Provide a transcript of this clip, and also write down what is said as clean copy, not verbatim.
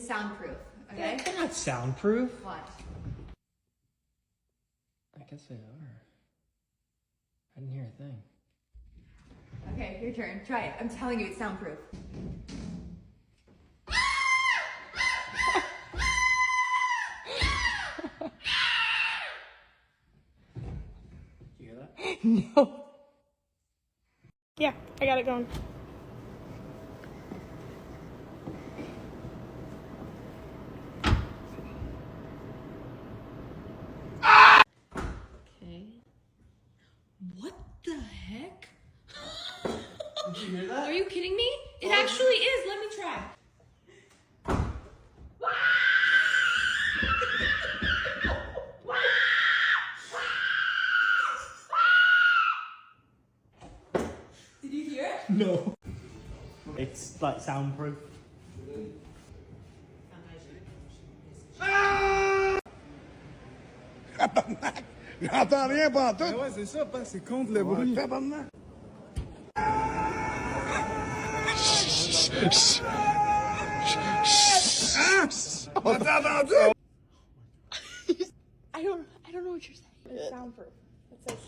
is soundproof, okay? They're not soundproof. What? I guess they are. I didn't hear a thing. Okay, your turn. Try it. I'm telling you, it's soundproof. You hear that? No. Yeah, I got it going. Okay. What the heck? Did you hear that? Are you kidding me? It actually is. Let me try. Did you hear it? No. It's like soundproof. J'entends rien pantoute. Ouais, c'est ça, c'est contre le bruit. Tabarnak. On t'a entendu? I don't know what you're saying. It's soundproof. It says